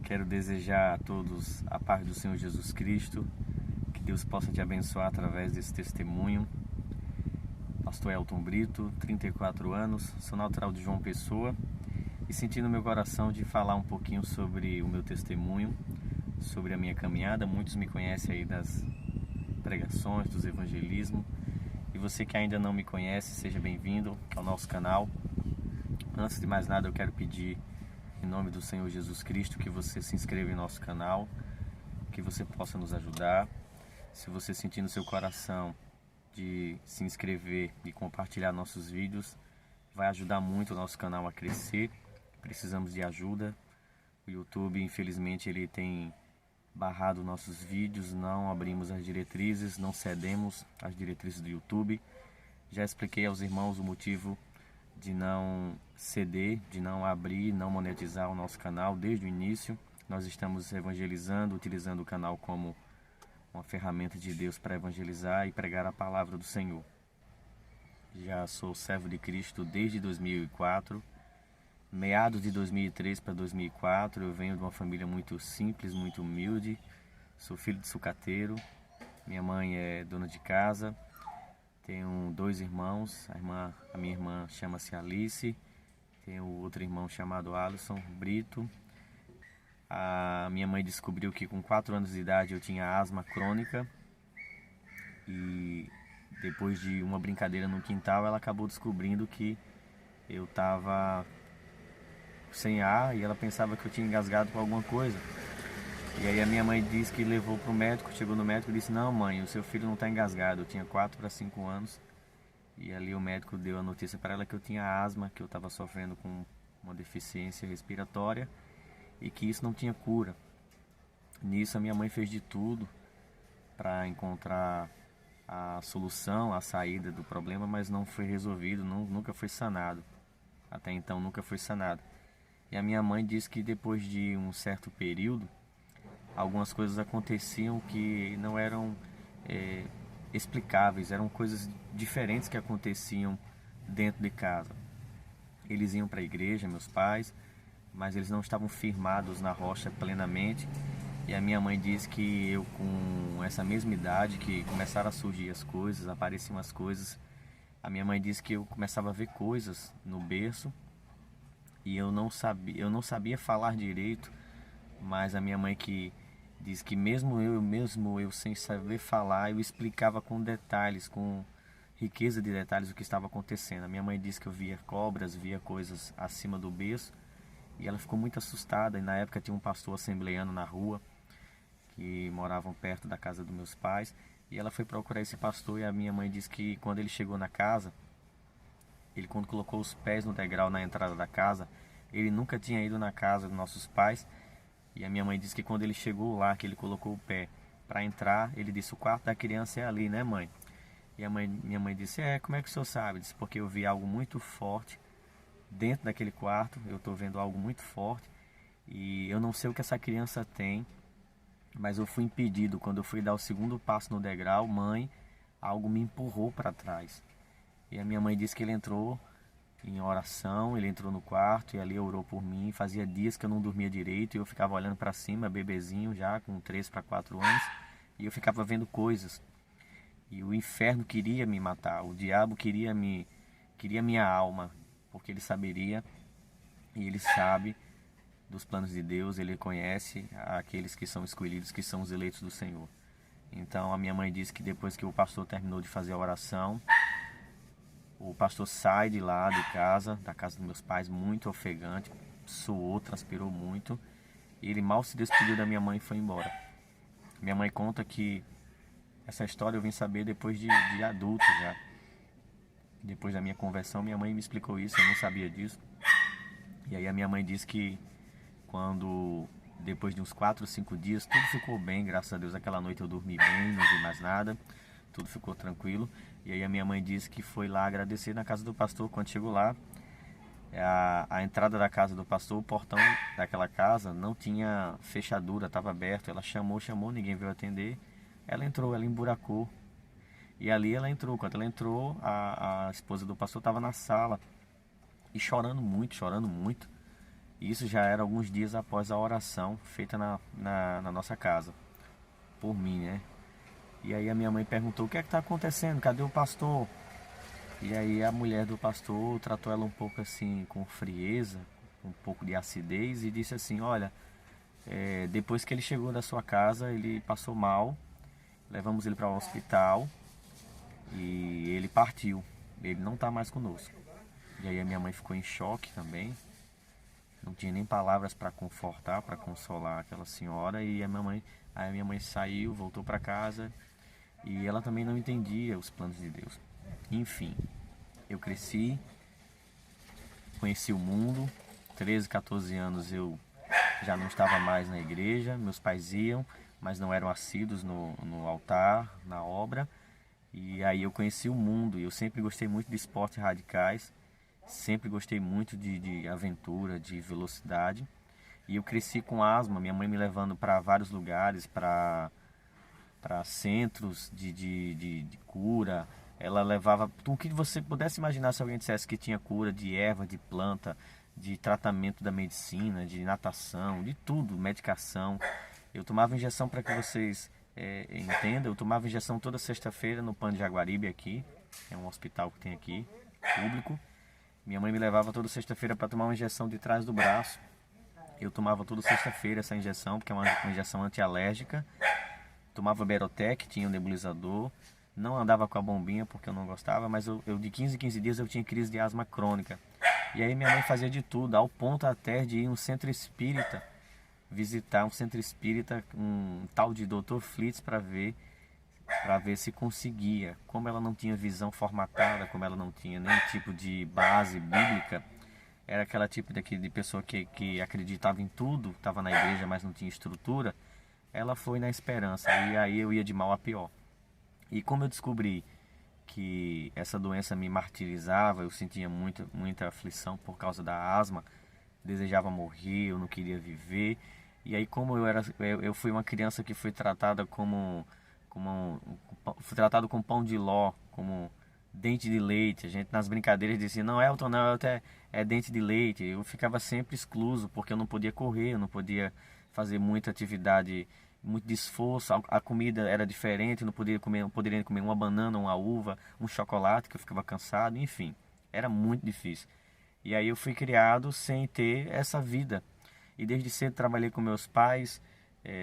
Quero desejar a todos a paz do Senhor Jesus Cristo, que Deus possa te abençoar através desse testemunho. Pastor Elton Brito, 34 anos, sou natural de João Pessoa e senti no meu coração de falar um pouquinho sobre o meu testemunho, sobre a minha caminhada. Muitos me conhecem aí das pregações, dos evangelismos, e você que ainda não me conhece, seja bem-vindo ao nosso canal. Antes de mais nada, eu quero pedir em nome do Senhor Jesus Cristo que você se inscreva em nosso canal, que você possa nos ajudar. Se você sentir no seu coração de se inscrever e compartilhar nossos vídeos, vai ajudar muito o nosso canal a crescer. Precisamos de ajuda. O YouTube, infelizmente, ele tem barrado nossos vídeos, não abrimos as diretrizes, não cedemos às diretrizes do YouTube. Já expliquei aos irmãos o motivo de não ceder, de não abrir, não monetizar o nosso canal desde o início. Nós estamos evangelizando, utilizando o canal como uma ferramenta de Deus para evangelizar e pregar a palavra do Senhor. Já sou servo de Cristo desde 2004, meados de 2003 para 2004. Eu venho de uma família muito simples, muito humilde. Sou filho de sucateiro, minha mãe é dona de casa. Tenho dois irmãos, a minha irmã chama-se Alice, tenho outro irmão chamado Alisson Brito. A minha mãe descobriu que com 4 anos de idade eu tinha asma crônica e depois de uma brincadeira no quintal ela acabou descobrindo que eu estava sem ar e ela pensava que eu tinha engasgado com alguma coisa. E aí a minha mãe disse que levou para o médico, chegou no médico e disse: "Não, mãe, o seu filho não está engasgado". Eu tinha 4 para 5 anos e ali o médico deu a notícia para ela que eu tinha asma, que eu estava sofrendo com uma deficiência respiratória e que isso não tinha cura. Nisso a minha mãe fez de tudo para encontrar a solução, a saída do problema, mas não foi resolvido, nunca foi sanado. Até então nunca foi sanado. E a minha mãe disse que depois de um certo período, algumas coisas aconteciam que não eram explicáveis, eram coisas diferentes que aconteciam dentro de casa. Eles iam para a igreja, meus pais, mas eles não estavam firmados na rocha plenamente. E a minha mãe disse que eu, com essa mesma idade, que começaram a surgir as coisas, apareciam as coisas, a minha mãe disse que eu começava a ver coisas no berço e eu não sabia falar direito, mas a minha mãe que diz que mesmo eu sem saber falar, eu explicava com detalhes, com riqueza de detalhes o que estava acontecendo. A minha mãe disse que eu via cobras, via coisas acima do berço e ela ficou muito assustada. E na época tinha um pastor assembleano na rua que moravam perto da casa dos meus pais e ela foi procurar esse pastor e a minha mãe disse que quando ele chegou na casa, quando colocou os pés no degrau na entrada da casa, ele nunca tinha ido na casa dos nossos pais. E a minha mãe disse que quando ele chegou lá, que ele colocou o pé para entrar, ele disse: "O quarto da criança é ali, né, mãe?" E minha mãe disse: "Como é que o senhor sabe?" Disse: "Porque eu vi algo muito forte dentro daquele quarto, eu estou vendo algo muito forte e eu não sei o que essa criança tem, mas eu fui impedido. Quando eu fui dar o segundo passo no degrau, mãe, algo me empurrou para trás." E a minha mãe disse que ele entrou em oração, ele entrou no quarto e ali orou por mim. Fazia dias que eu não dormia direito e eu ficava olhando para cima, bebezinho já, com 3 para 4 anos, e eu ficava vendo coisas. E o inferno queria me matar, o diabo queria minha alma, porque ele saberia e ele sabe dos planos de Deus, ele conhece aqueles que são escolhidos, que são os eleitos do Senhor. Então a minha mãe disse que depois que o pastor terminou de fazer a oração, o pastor sai de lá de casa, da casa dos meus pais, muito ofegante, suou, transpirou muito. E ele mal se despediu da minha mãe e foi embora. Minha mãe conta que essa história eu vim saber depois de adulto já. Depois da minha conversão, minha mãe me explicou isso, eu não sabia disso. E aí a minha mãe disse que depois de uns 4 ou 5 dias, tudo ficou bem, graças a Deus. Aquela noite eu dormi bem, não vi mais nada, tudo ficou tranquilo. E aí a minha mãe disse que foi lá agradecer na casa do pastor. Quando chegou lá, a entrada da casa do pastor, o portão daquela casa não tinha fechadura, estava aberto. Ela chamou, ninguém veio atender. Ela entrou, ela emburacou. E ali ela entrou. Quando ela entrou, a esposa do pastor estava na sala e chorando muito, chorando muito. E isso já era alguns dias após a oração feita na nossa casa, por mim, né? E aí a minha mãe perguntou: o que é que está acontecendo? Cadê o pastor? E aí a mulher do pastor tratou ela um pouco assim, com frieza, um pouco de acidez, e disse assim: olha, depois que ele chegou da sua casa, ele passou mal, levamos ele para o hospital e ele partiu. Ele não está mais conosco. E aí a minha mãe ficou em choque também. Não tinha nem palavras para confortar, para consolar aquela senhora. E a minha mãe saiu, voltou para casa e ela também não entendia os planos de Deus. Enfim, eu cresci, conheci o mundo. 13, 14 anos eu já não estava mais na igreja. Meus pais iam, mas não eram assíduos no altar, na obra. E aí eu conheci o mundo e eu sempre gostei muito de esportes radicais. Sempre gostei muito de aventura, de velocidade. E eu cresci com asma, minha mãe me levando para vários lugares, para centros de cura. Ela levava tudo que você pudesse imaginar. Se alguém dissesse que tinha cura de erva, de planta, de tratamento da medicina, de natação, de tudo, medicação. Eu tomava injeção, para que vocês entendam, eu tomava injeção toda sexta-feira no PAN de Jaguaribe aqui. É um hospital que tem aqui, público. Minha mãe me levava toda sexta-feira para tomar uma injeção de trás do braço. Eu tomava toda sexta-feira essa injeção, porque é uma injeção antialérgica. Tomava Berotec, tinha um nebulizador. Não andava com a bombinha porque eu não gostava, mas eu de 15 em 15 dias eu tinha crise de asma crônica. E aí minha mãe fazia de tudo, ao ponto até de ir em um centro espírita, visitar um centro espírita, um tal de Dr. Flitz, para ver se conseguia. Como ela não tinha visão formatada, como ela não tinha nenhum tipo de base bíblica, era aquela tipo de pessoa que acreditava em tudo, estava na igreja, mas não tinha estrutura. Ela foi na esperança, e aí eu ia de mal a pior. E como eu descobri que essa doença me martirizava, eu sentia muita aflição por causa da asma, desejava morrer, eu não queria viver. E aí, como eu fui uma criança que foi tratada fui tratado com pão de ló, como dente de leite. A gente nas brincadeiras dizia: não, Elton, não, Elton é dente de leite. Eu ficava sempre excluso porque eu não podia correr, eu não podia fazer muita atividade, muito de esforço. A comida era diferente, eu não poderia comer uma banana, uma uva, um chocolate, que eu ficava cansado, enfim, era muito difícil. E aí eu fui criado sem ter essa vida. E desde cedo trabalhei com meus pais.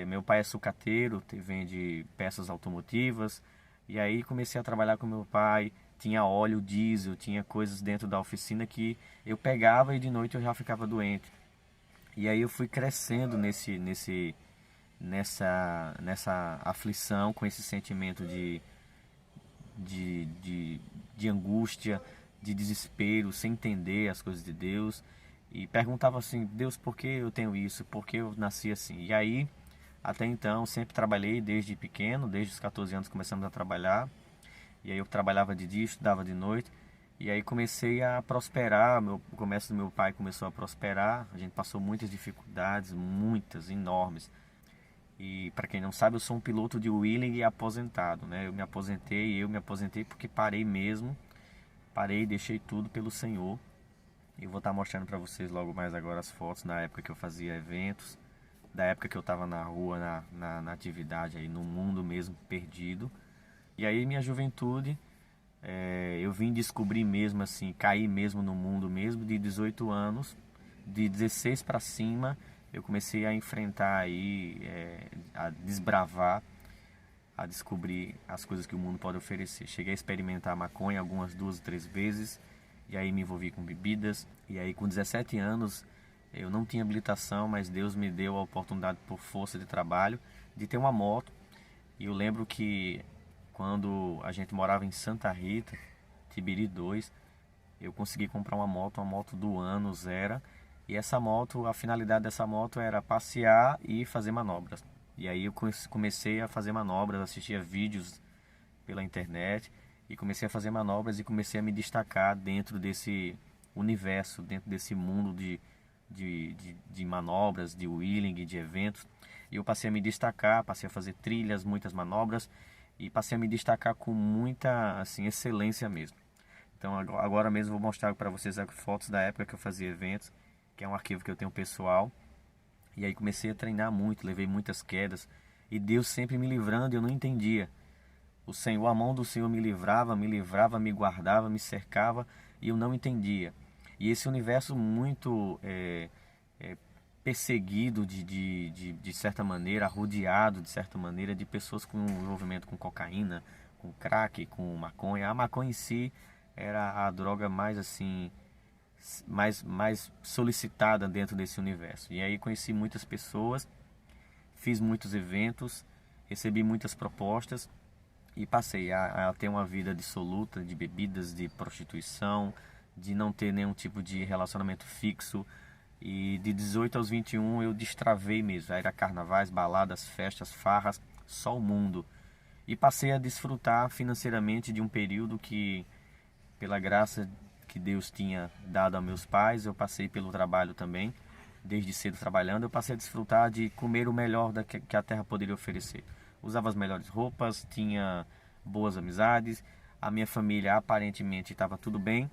Meu pai é sucateiro, vende peças automotivas. E aí comecei a trabalhar com meu pai. Tinha óleo diesel, tinha coisas dentro da oficina que eu pegava e de noite eu já ficava doente. E aí eu fui crescendo nessa aflição, com esse sentimento de angústia, de desespero, sem entender as coisas de Deus. E perguntava assim: Deus, por que eu tenho isso? Por que eu nasci assim? E aí, até então, sempre trabalhei desde pequeno, desde os 14 anos começamos a trabalhar. E aí eu trabalhava de dia, estudava de noite. E aí comecei a prosperar, o comércio do meu pai começou a prosperar. A gente passou muitas dificuldades, muitas, enormes. E para quem não sabe, eu sou um piloto de wheeling e aposentado, né? Eu me aposentei porque parei mesmo. Parei, deixei tudo pelo Senhor. Eu vou estar mostrando para vocês logo mais agora as fotos da época que eu fazia eventos, da época que eu estava na rua, na atividade, aí no mundo mesmo, perdido. E aí minha juventude, eu vim descobrir mesmo assim, cair mesmo no mundo mesmo, de 18 anos, de 16 para cima, eu comecei a enfrentar aí, a desbravar, a descobrir as coisas que o mundo pode oferecer. Cheguei a experimentar maconha algumas 2 ou 3 vezes, e aí me envolvi com bebidas. E aí com 17 anos eu não tinha habilitação, mas Deus me deu a oportunidade, por força de trabalho, de ter uma moto. E eu lembro que quando a gente morava em Santa Rita, Tibiri 2, eu consegui comprar uma moto do ano, zero. E essa moto, a finalidade dessa moto era passear e fazer manobras. E aí eu comecei a fazer manobras, assistia vídeos pela internet e comecei a fazer manobras e comecei a me destacar dentro desse universo, dentro desse mundo de manobras, de wheeling, de eventos. E eu passei a me destacar, passei a fazer trilhas, muitas manobras e passei a me destacar com muita assim, excelência mesmo. Então agora mesmo vou mostrar para vocês fotos da época que eu fazia eventos. que é um arquivo que eu tenho pessoal. E aí comecei a treinar muito, levei muitas quedas. E Deus sempre me livrando e eu não entendia. O Senhor, a mão do Senhor me livrava, me guardava, me cercava e eu não entendia. E esse universo muito perseguido de certa maneira, arrodeado de certa maneira de pessoas com envolvimento com cocaína, com crack, com maconha. A maconha em si era a droga mais assim, mais solicitada dentro desse universo. E aí conheci muitas pessoas, fiz muitos eventos, recebi muitas propostas e passei a ter uma vida dissoluta de bebidas, de prostituição, de não ter nenhum tipo de relacionamento fixo. E de 18 aos 21 eu destravei mesmo. Era carnavais, baladas, festas, farras, só o mundo. E passei a desfrutar financeiramente de um período que, pela graça que Deus tinha dado a meus pais, eu passei pelo trabalho também, desde cedo trabalhando, eu passei a desfrutar de comer o melhor que a terra poderia oferecer. Usava as melhores roupas, tinha boas amizades, a minha família aparentemente estava tudo bem,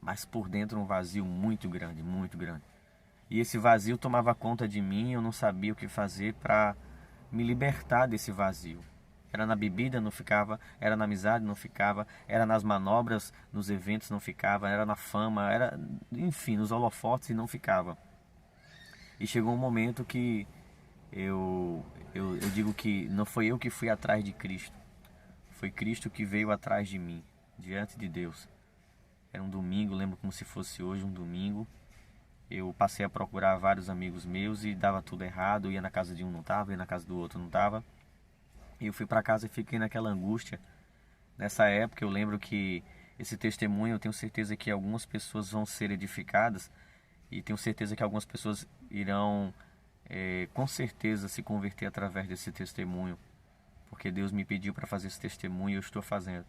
mas por dentro um vazio muito grande, muito grande. E esse vazio tomava conta de mim, eu não sabia o que fazer para me libertar desse vazio. Era na bebida, não ficava, era na amizade, não ficava, era nas manobras, nos eventos, não ficava, era na fama, era, enfim, nos holofotes e não ficava. E chegou um momento que eu digo que não foi eu que fui atrás de Cristo, foi Cristo que veio atrás de mim, diante de Deus. Era um domingo, lembro como se fosse hoje um domingo. Eu passei a procurar vários amigos meus e dava tudo errado. Eu ia na casa de um, não estava, ia na casa do outro, não estava. E eu fui para casa e fiquei naquela angústia. Nessa época eu lembro que esse testemunho, eu tenho certeza que algumas pessoas vão ser edificadas. E tenho certeza que algumas pessoas irão, com certeza, se converter através desse testemunho. Porque Deus me pediu para fazer esse testemunho e eu estou fazendo.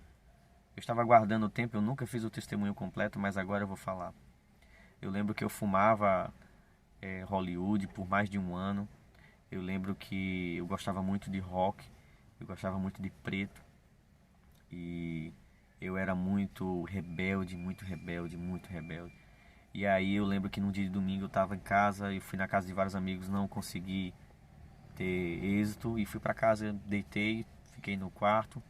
Eu estava aguardando o tempo, eu nunca fiz o testemunho completo, mas agora eu vou falar. Eu lembro que eu fumava Hollywood por mais de um ano. Eu lembro que eu gostava muito de rock, eu gostava muito de preto. E eu era muito rebelde, muito rebelde, muito rebelde. E aí eu lembro que num dia de domingo eu estava em casa, e fui na casa de vários amigos, não consegui ter êxito. E fui para casa, deitei, fiquei no quarto.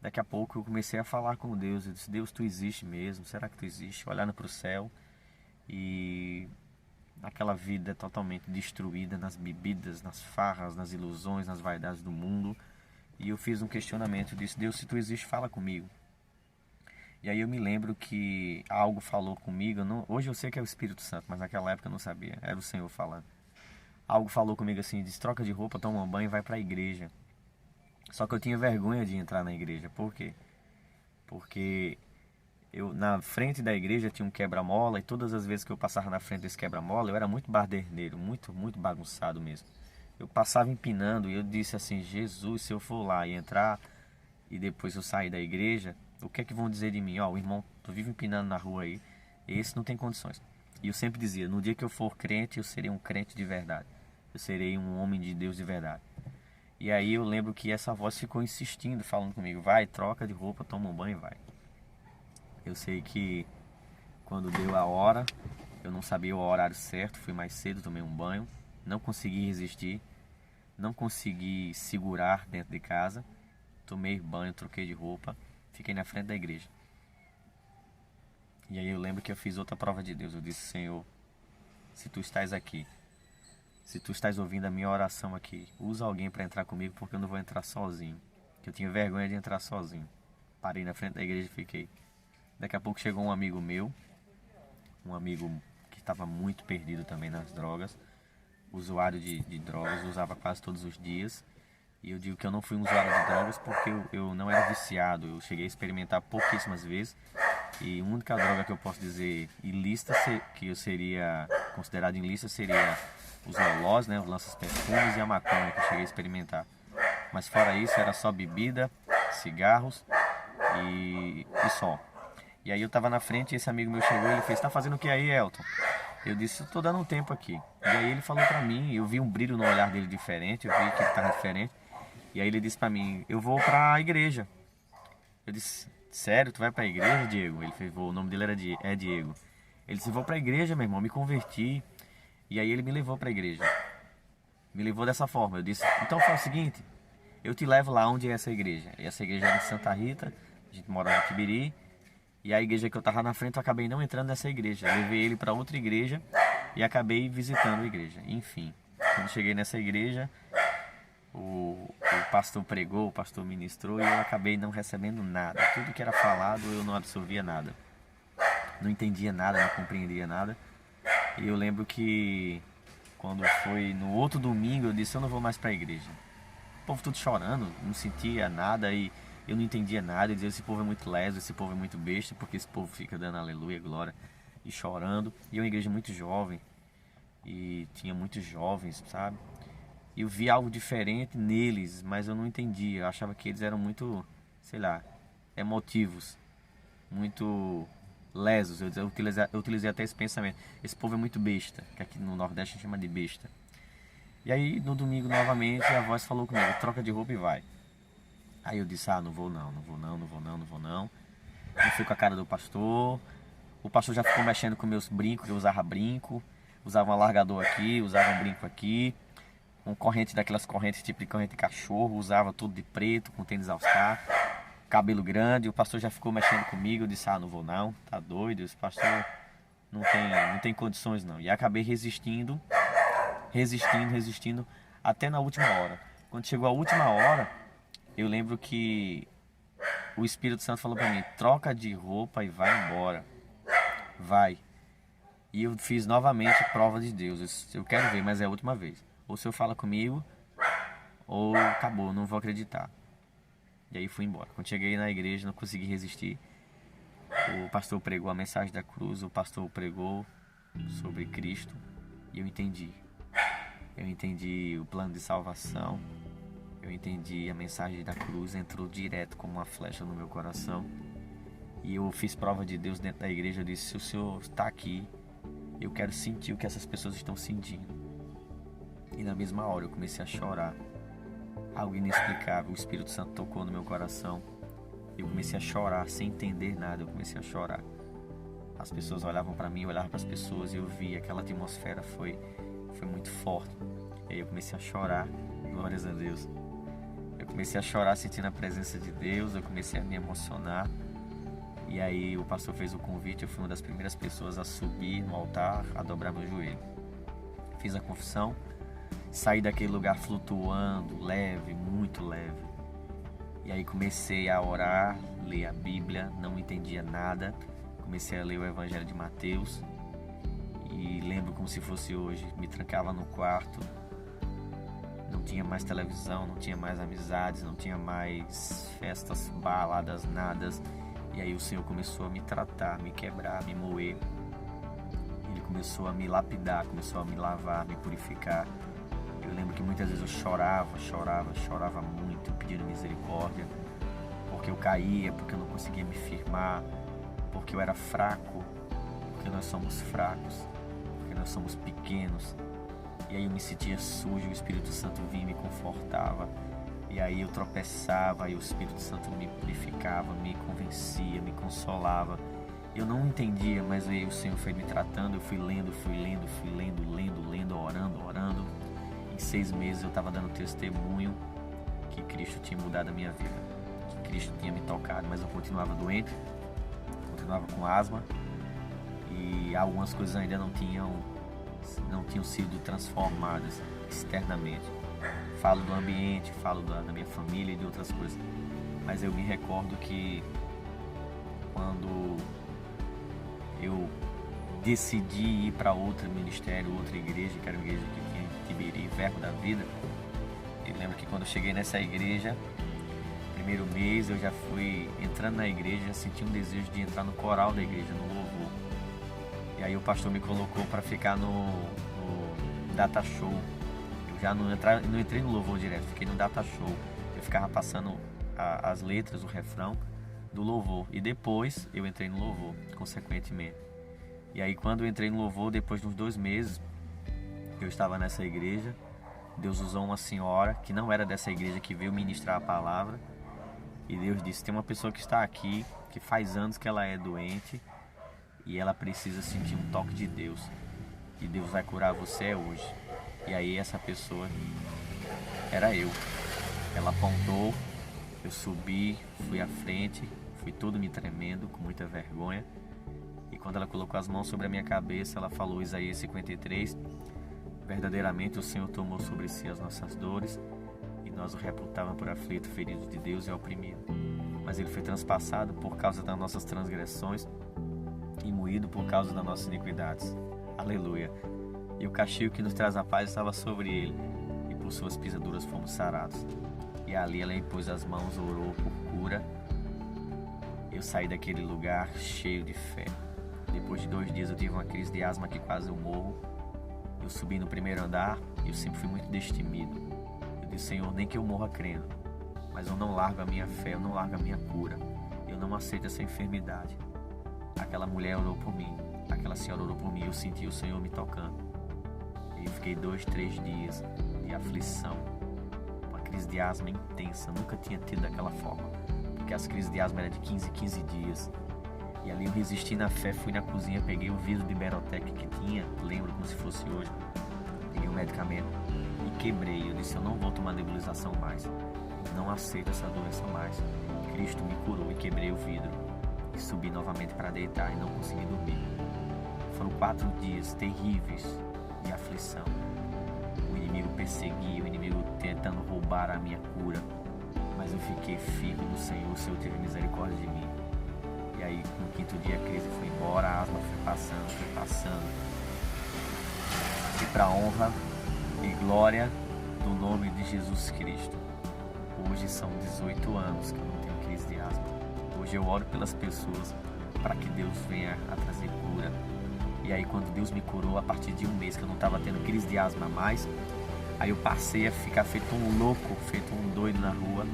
Daqui a pouco eu comecei a falar com Deus. Eu disse: Deus, tu existe mesmo? Será que tu existe? Olhando para o céu. E aquela vida totalmente destruída nas bebidas, nas farras, nas ilusões, nas vaidades do mundo. E eu fiz um questionamento, disse: Deus, se tu existe, fala comigo. E aí eu me lembro que algo falou comigo, hoje eu sei que é o Espírito Santo, mas naquela época eu não sabia, era o Senhor falando. Algo falou comigo assim, disse: troca de roupa, toma um banho e vai para a igreja. Só que eu tinha vergonha de entrar na igreja. Por quê? Porque na frente da igreja tinha um quebra-mola, e todas as vezes que eu passava na frente desse quebra-mola, eu era muito baderneiro, muito, muito bagunçado mesmo. Eu passava empinando e eu disse assim: Jesus, se eu for lá e entrar e depois eu sair da igreja, o que é que vão dizer de mim? Ó, o irmão, tu vive empinando na rua aí, esse não tem condições. E eu sempre dizia: no dia que eu for crente, eu serei um crente de verdade. Eu serei um homem de Deus de verdade. E aí eu lembro que essa voz ficou insistindo, falando comigo: vai, troca de roupa, toma um banho e vai. Eu sei que quando deu a hora, eu não sabia o horário certo, fui mais cedo, tomei um banho, não consegui resistir, não consegui segurar dentro de casa, tomei banho, troquei de roupa, fiquei na frente da igreja. E aí eu lembro que eu fiz outra prova de Deus. Eu disse: Senhor, se tu estás aqui, se tu estás ouvindo a minha oração aqui, usa alguém para entrar comigo, porque eu não vou entrar sozinho, que eu tinha vergonha de entrar sozinho. Parei na frente da igreja e fiquei. Daqui a pouco chegou um amigo meu, um amigo que estava muito perdido também nas drogas, usuário de drogas, usava quase todos os dias. E eu digo que eu não fui um usuário de drogas porque eu não era viciado, eu cheguei a experimentar pouquíssimas vezes. E a única droga que eu posso dizer ilícita, que eu seria considerado ilícita, seria os lolós, né, os lanças-perfumes e a maconha que eu cheguei a experimentar. Mas fora isso era só bebida, cigarros e só. E aí eu tava na frente e esse amigo meu chegou e ele fez: tá fazendo o que aí, Elton? Eu disse: eu tô dando um tempo aqui. E aí ele falou pra mim, eu vi um brilho no olhar dele diferente, eu vi que ele tava diferente. E aí ele disse pra mim: eu vou pra igreja. Eu disse: sério, tu vai pra igreja, Diego? Ele fez: vou. O nome dele é Diego. Ele disse, vou para a igreja, meu irmão, me converti. E aí ele me levou para a igreja. Me levou dessa forma. Eu disse, então faz o seguinte, eu te levo lá onde é essa igreja. E essa igreja era em Santa Rita, a gente mora no Tibiri. E a igreja que eu estava na frente, eu acabei não entrando nessa igreja. Eu levei ele para outra igreja e acabei visitando a igreja. Enfim, quando cheguei nessa igreja, o pastor pregou, o pastor ministrou e eu acabei não recebendo nada. Tudo que era falado eu não absorvia nada. Não entendia nada, não compreendia nada. E eu lembro que quando foi no outro domingo eu disse, eu não vou mais para a igreja. O povo tudo chorando, não sentia nada e eu não entendia nada. Eu dizia, esse povo é muito leso, esse povo é muito besta, porque esse povo fica dando aleluia, glória e chorando. E é uma igreja muito jovem e tinha muitos jovens, sabe? E eu vi algo diferente neles, mas eu não entendia. Eu achava que eles eram muito, sei lá, emotivos, muito lesos. Eu utilizei até esse pensamento. Esse povo é muito besta, que aqui no Nordeste a gente chama de besta. E aí no domingo novamente a voz falou comigo, troca de roupa e vai. Aí eu disse, não vou não. Eu fui com a cara do pastor. O pastor já ficou mexendo com meus brincos, eu usava brinco, usava um alargador aqui, usava um brinco aqui, com corrente daquelas correntes tipo de corrente de cachorro, usava tudo de preto, com tênis all-star, cabelo grande. O pastor já ficou mexendo comigo, eu disse, não vou não, tá doido, esse pastor não tem condições não. E acabei resistindo, até na última hora. Quando chegou a última hora, eu lembro que o Espírito Santo falou para mim, troca de roupa e vai embora. Vai. E eu fiz novamente prova de Deus. Eu quero ver, mas é a última vez. Ou o Senhor fala comigo, ou acabou, não vou acreditar. E aí fui embora. Quando cheguei na igreja, não consegui resistir. O pastor pregou a mensagem da cruz, o pastor pregou sobre Cristo. E eu entendi. Eu entendi o plano de salvação. Eu entendi a mensagem da cruz, entrou direto como uma flecha no meu coração. E eu fiz prova de Deus dentro da igreja. Eu disse, se o Senhor está aqui, eu quero sentir o que essas pessoas estão sentindo. E na mesma hora eu comecei a chorar. Algo inexplicável, o Espírito Santo tocou no meu coração. Eu comecei a chorar sem entender nada, eu comecei a chorar. As pessoas olhavam para mim, eu olhava para as pessoas e eu via aquela atmosfera foi muito forte. E aí eu comecei a chorar, glórias a Deus. Eu comecei a chorar sentindo a presença de Deus, eu comecei a me emocionar. E aí o pastor fez o convite, eu fui uma das primeiras pessoas a subir no altar, a dobrar meu joelho. Fiz a confissão, saí daquele lugar flutuando, leve, muito leve. E aí comecei a orar, ler a Bíblia, não entendia nada. Comecei a ler o Evangelho de Mateus. E lembro como se fosse hoje, me trancava no quarto. Não tinha mais televisão, não tinha mais amizades, não tinha mais festas, baladas, nada. E aí o Senhor começou a me tratar, me quebrar, me moer. Ele começou a me lapidar, começou a me lavar, me purificar. Eu lembro que muitas vezes eu chorava muito, pedindo misericórdia. Porque eu caía, porque eu não conseguia me firmar, porque eu era fraco, porque nós somos fracos, porque nós somos pequenos. E aí eu me sentia sujo, o Espírito Santo vinha e me confortava. E aí eu tropeçava e o Espírito Santo me purificava, me convencia, me consolava. Eu não entendia, mas aí o Senhor foi me tratando, eu fui lendo, orando. Em 6 meses eu estava dando testemunho que Cristo tinha mudado a minha vida, que Cristo tinha me tocado, mas eu continuava doente, continuava com asma e algumas coisas ainda não tinham sido transformadas externamente. Falo do ambiente, falo da minha família e de outras coisas. Mas eu me recordo que quando eu decidi ir para outro ministério, outra igreja, que era uma igreja que tinha em Tibiri, Verbo da Vida, eu lembro que quando eu cheguei nessa igreja, primeiro mês eu já fui entrando na igreja, já senti um desejo de entrar no coral da igreja, no louvor. E aí o pastor me colocou para ficar no data show. Eu já não entrei no louvor direto, fiquei no data show. Eu ficava passando as letras, o refrão do louvor. E depois eu entrei no louvor, consequentemente. E aí quando eu entrei no louvor, depois de uns 2 meses, eu estava nessa igreja. Deus usou uma senhora que não era dessa igreja, que veio ministrar a palavra. E Deus disse, tem uma pessoa que está aqui, que faz anos que ela é doente. e ela precisa sentir um toque de Deus. E Deus vai curar você hoje. E aí essa pessoa era eu. Ela apontou, eu subi, fui à frente, fui todo me tremendo, com muita vergonha. E quando ela colocou as mãos sobre a minha cabeça, ela falou Isaías 53, verdadeiramente o Senhor tomou sobre si as nossas dores, e nós o reputávamos por aflito, ferido de Deus e oprimido. Mas ele foi transpassado por causa das nossas transgressões e moído por causa das nossas iniquidades. Aleluia. E o castigo que nos traz a paz estava sobre ele, e por suas pisaduras fomos sarados. E ali ela impôs as mãos, orou por cura. Eu saí daquele lugar cheio de fé. Depois de 2 dias eu tive uma crise de asma que quase eu morro. Eu subi no primeiro andar e eu sempre fui muito destemido. Eu disse, Senhor, nem que eu morra crendo, mas eu não largo a minha fé, eu não largo a minha cura. Eu não aceito essa enfermidade. Aquela mulher orou por mim, aquela senhora orou por mim, eu senti o Senhor me tocando. E eu fiquei 2, 3 dias de aflição, uma crise de asma intensa, nunca tinha tido daquela forma, porque as crises de asma eram de 15 dias. E ali eu resisti na fé, fui na cozinha, peguei o vidro de Berotec que tinha, lembro como se fosse hoje, peguei o medicamento e quebrei. Eu disse, eu não vou tomar nebulização mais, não aceito essa doença mais. Cristo me curou e quebrei o vidro e subi novamente para deitar e não consegui dormir. Foram 4 dias terríveis de aflição. O inimigo perseguia, o inimigo tentando roubar a minha cura, mas eu fiquei firme no Senhor, o Senhor teve misericórdia de mim. E aí no 5º dia a crise foi embora, a asma foi passando. E para a honra e glória do nome de Jesus Cristo, hoje são 18 anos que eu não tenho crise de asma. Hoje eu oro pelas pessoas para que Deus venha a trazer cura. E aí quando Deus me curou, a partir de 1 mês que eu não estava tendo crise de asma mais, aí eu passei a ficar feito um louco, feito um doido na rua,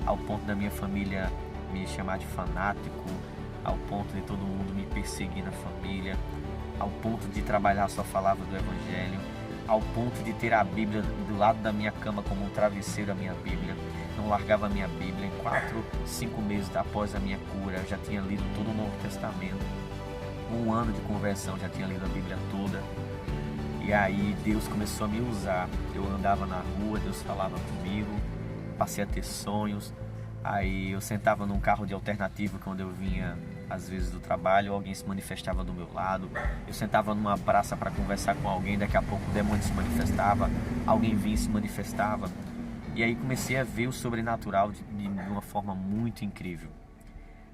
ao ponto da minha família me chamar de fanático, ao ponto de todo mundo me perseguir na família, ao ponto de trabalhar só falava do Evangelho, ao ponto de ter a Bíblia do lado da minha cama como um travesseiro, a minha Bíblia. Não largava a minha Bíblia. Em 4, 5 meses após a minha cura, eu já tinha lido todo o Novo Testamento. 1 ano de conversão, já tinha lido a Bíblia toda. E aí Deus começou a me usar. Eu andava na rua, Deus falava comigo, passei a ter sonhos. Aí eu sentava num carro de alternativa quando eu vinha às vezes do trabalho, alguém se manifestava do meu lado. Eu sentava numa praça para conversar com alguém, daqui a pouco o demônio se manifestava, alguém vinha e se manifestava. E aí comecei a ver o sobrenatural de uma forma muito incrível.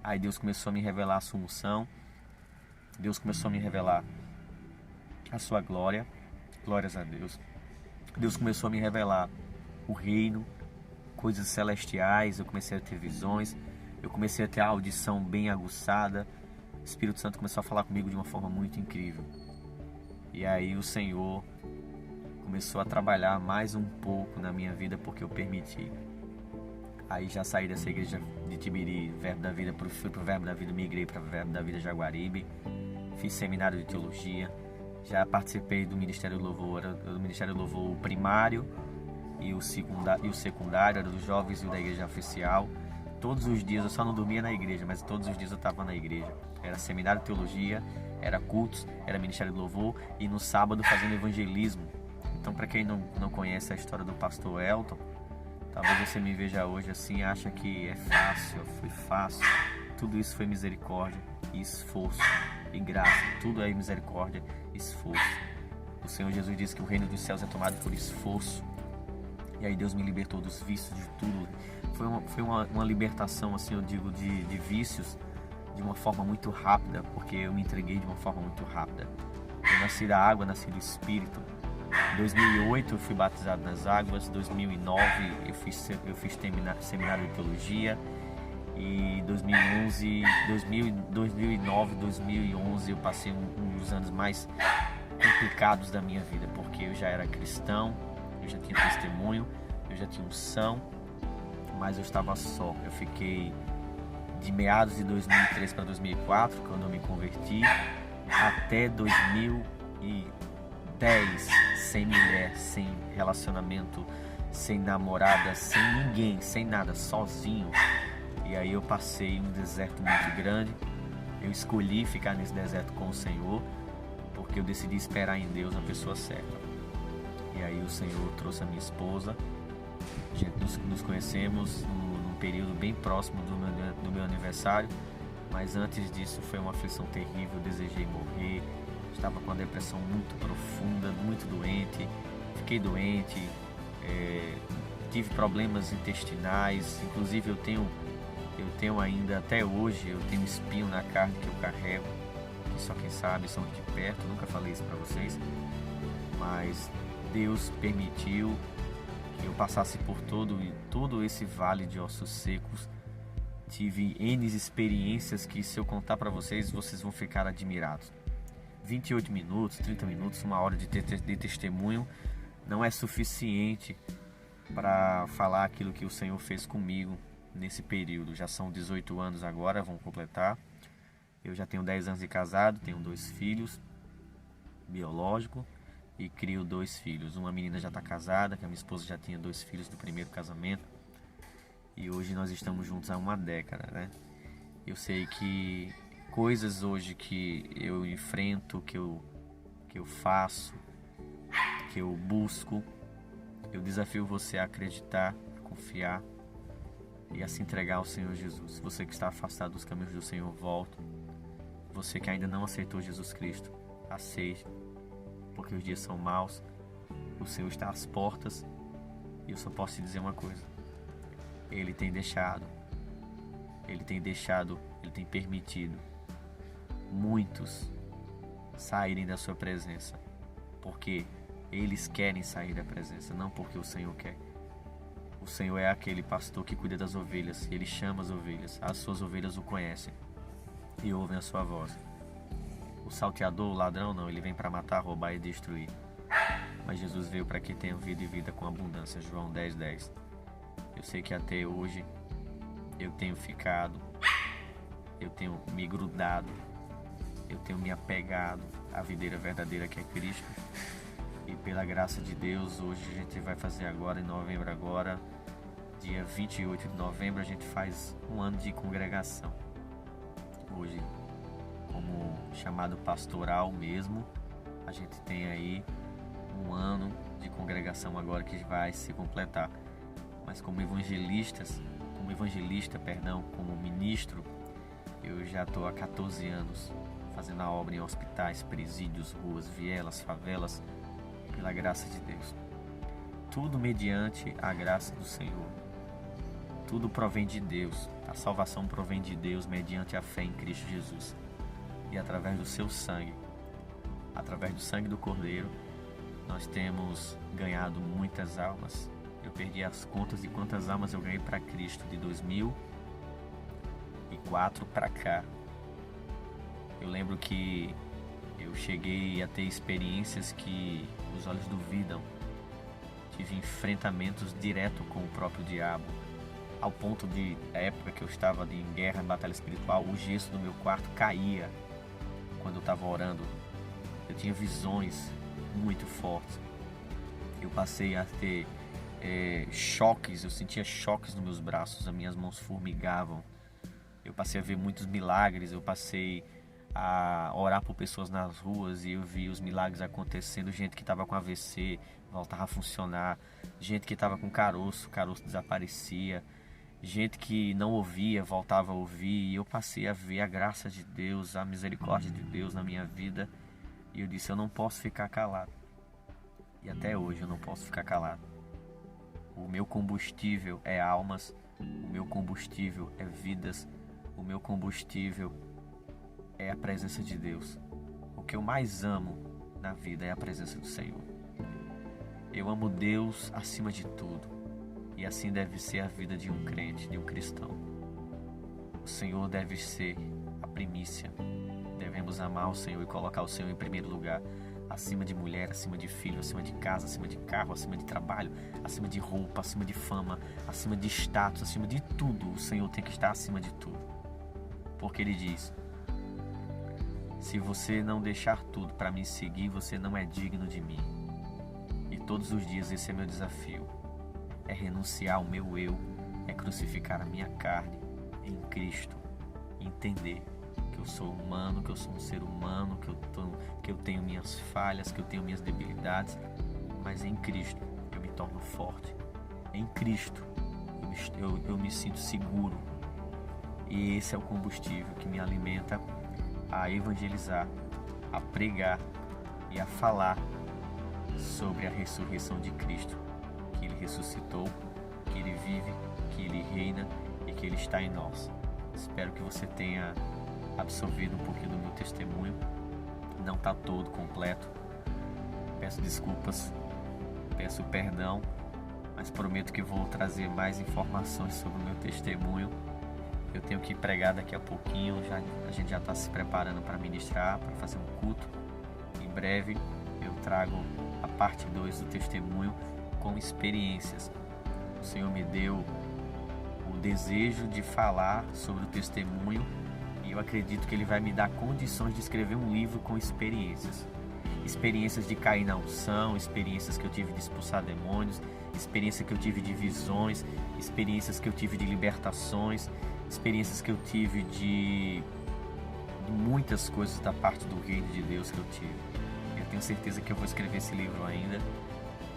Aí Deus começou a me revelar a sua unção, Deus começou a me revelar a sua glória, glórias a Deus. Deus começou a me revelar o reino, coisas celestiais, eu comecei a ter visões, eu comecei a ter a audição bem aguçada, o Espírito Santo começou a falar comigo de uma forma muito incrível. E aí o Senhor começou a trabalhar mais um pouco na minha vida porque eu permiti. Aí já saí dessa igreja de Tibiri, Verbo da Vida, fui pro Verbo da Vida, migrei para o Verbo da Vida Jaguaribe, fiz seminário de teologia, já participei do Ministério do Louvor primário e o secundário, era dos jovens e o da igreja oficial. Todos os dias, eu só não dormia na igreja, mas todos os dias eu estava na igreja. Era seminário de teologia, era cultos, era Ministério do Louvor e no sábado fazendo evangelismo. Então, para quem não conhece a história do pastor Elton, talvez você me veja hoje assim, acha que é fácil, foi fácil. Tudo isso foi misericórdia e esforço e graça. Tudo é misericórdia e esforço. O Senhor Jesus disse que o reino dos céus é tomado por esforço. E aí Deus me libertou dos vícios, de tudo. Foi uma libertação, assim, eu digo, de vícios de uma forma muito rápida, porque eu me entreguei de uma forma muito rápida. Eu nasci da água, nasci do Espírito. Em 2008 eu fui batizado nas águas. Em 2009 eu fiz seminário de teologia. E 2009, 2011 eu passei um dos anos mais complicados da minha vida, porque eu já era cristão, eu já tinha testemunho, eu já tinha unção, mas eu estava só. Eu fiquei de meados de 2003 para 2004, quando eu me converti, até 2010, sem mulher, sem relacionamento, sem namorada, sem ninguém, sem nada, sozinho. E aí eu passei um deserto muito grande, Eu escolhi ficar nesse deserto com o Senhor porque eu decidi esperar em Deus a pessoa certa. E aí o Senhor trouxe a minha esposa. A gente nos conhecemos num período bem próximo do meu aniversário, mas antes disso foi uma aflição terrível, eu desejei morrer, estava com uma depressão muito profunda, muito doente, fiquei doente, tive problemas intestinais, inclusive eu tenho ainda até hoje, eu tenho um espinho na carne que eu carrego, que só quem sabe são de perto, nunca falei isso para vocês, mas Deus permitiu que eu passasse por todo esse vale de ossos secos. Tive N experiências que, se eu contar para vocês, vocês vão ficar admirados. 28 minutos, 30 minutos, uma hora de testemunho não é suficiente para falar aquilo que o Senhor fez comigo nesse período. Já são 18 anos agora, vão completar. Eu já tenho 10 anos de casado, tenho 2 filhos biológicos e crio 2 filhos. Uma menina já está casada, que a minha esposa já tinha 2 filhos do primeiro casamento. E hoje nós estamos juntos há uma década, né? Eu sei que coisas hoje que eu enfrento, que eu faço, que eu busco, eu desafio você a acreditar, a confiar e a se entregar ao Senhor Jesus. Você que está afastado dos caminhos do Senhor, volta. Você que ainda não aceitou Jesus Cristo, aceite, porque os dias são maus, o Senhor está às portas e eu só posso te dizer uma coisa: Ele tem permitido muitos saírem da sua presença, porque eles querem sair da presença, não porque o Senhor quer. O Senhor é aquele pastor que cuida das ovelhas, Ele chama as suas ovelhas o conhecem e ouvem a sua voz. O salteador, o ladrão, não, ele vem para matar, roubar e destruir. Mas Jesus veio para que tenham vida e vida com abundância. João 10:10. Eu sei que até hoje eu tenho ficado, eu tenho me grudado, eu tenho me apegado à videira verdadeira que é Cristo. E pela graça de Deus, hoje a gente vai fazer agora, em novembro agora, dia 28 de novembro, a gente faz um ano de congregação. Hoje, como chamado pastoral mesmo, a gente tem aí um ano de congregação agora que vai se completar. Mas como evangelista, como ministro, eu já estou há 14 anos fazendo a obra em hospitais, presídios, ruas, vielas, favelas, pela graça de Deus. Tudo mediante a graça do Senhor. Tudo provém de Deus. A salvação provém de Deus mediante a fé em Cristo Jesus. E através do seu sangue, através do sangue do Cordeiro, nós temos ganhado muitas almas. Eu perdi as contas de quantas almas eu ganhei para Cristo de 2004 para cá. Eu lembro que eu cheguei a ter experiências que os olhos duvidam. Tive enfrentamentos direto com o próprio diabo, ao ponto de, na época que eu estava em guerra, em batalha espiritual, o gesso do meu quarto caía quando eu estava orando. Eu tinha visões muito fortes. Eu passei a ter choques, eu sentia choques nos meus braços, as minhas mãos formigavam. Eu passei a ver muitos milagres, eu passei a orar por pessoas nas ruas e eu vi os milagres acontecendo. Gente que estava com AVC voltava a funcionar, gente que estava com caroço, o caroço desaparecia, gente que não ouvia voltava a ouvir, e eu passei a ver a graça de Deus, a misericórdia de Deus na minha vida. E eu disse: eu não posso ficar calado. E até hoje eu não posso ficar calado. O meu combustível é almas, o meu combustível é vidas, o meu combustível é a presença de Deus. O que eu mais amo na vida é a presença do Senhor. Eu amo Deus acima de tudo, e assim deve ser a vida de um crente, de um cristão. O Senhor deve ser a primícia. Devemos amar o Senhor e colocar o Senhor em primeiro lugar, acima de mulher, acima de filho, acima de casa, acima de carro, acima de trabalho, acima de roupa, acima de fama, acima de status, acima de tudo. O Senhor tem que estar acima de tudo, porque Ele diz: se você não deixar tudo para me seguir, você não é digno de mim. E todos os dias esse é meu desafio, é renunciar ao meu eu, é crucificar a minha carne em Cristo, entender que que eu sou humano, que eu sou um ser humano, que eu tenho minhas falhas, que eu tenho minhas debilidades, mas em Cristo eu me torno forte. Em Cristo eu me sinto seguro. E esse é o combustível que me alimenta a evangelizar, a pregar e a falar sobre a ressurreição de Cristo, que Ele ressuscitou, que Ele vive, que Ele reina e que Ele está em nós. Espero que você tenha absorvido um pouquinho do meu testemunho. Não está todo completo. Peço desculpas, peço perdão, mas prometo que vou trazer mais informações sobre o meu testemunho. Eu tenho que pregar daqui a pouquinho, a gente já está se preparando para ministrar, para fazer um culto. Em breve eu trago a parte 2 do testemunho com experiências. O Senhor me deu o desejo de falar sobre o testemunho e eu acredito que Ele vai me dar condições de escrever um livro com experiências. Experiências de cair na unção, experiências que eu tive de expulsar demônios, experiências que eu tive de visões, experiências que eu tive de libertações, experiências que eu tive de muitas coisas da parte do reino de Deus que eu tive. Eu tenho certeza que eu vou escrever esse livro ainda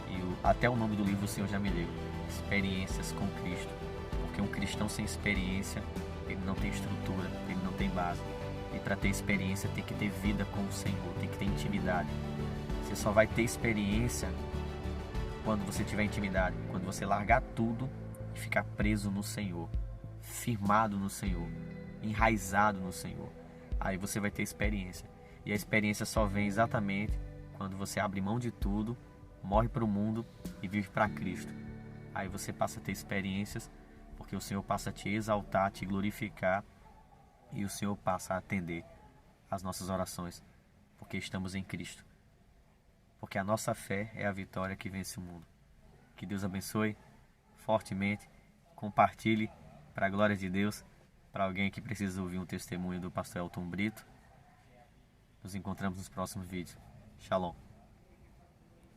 e até o nome do livro o Senhor já me deu: Experiências com Cristo. Porque um cristão sem experiência, ele não tem estrutura, ele não tem base. E para ter experiência tem que ter vida com o Senhor, tem que ter intimidade. Você só vai ter experiência quando você tiver intimidade, quando você largar tudo e ficar preso no Senhor, firmado no Senhor, enraizado no Senhor. Aí você vai ter experiência. E a experiência só vem exatamente quando você abre mão de tudo, morre para o mundo e vive para Cristo. Aí você passa a ter experiências, porque o Senhor passa a te exaltar, a te glorificar, e o Senhor passa a atender as nossas orações, porque estamos em Cristo. Porque a nossa fé é a vitória que vence o mundo. Que Deus abençoe fortemente. Compartilhe para a glória de Deus, para alguém que precisa ouvir um testemunho do pastor Elton Brito. Nos encontramos nos próximos vídeos. Shalom.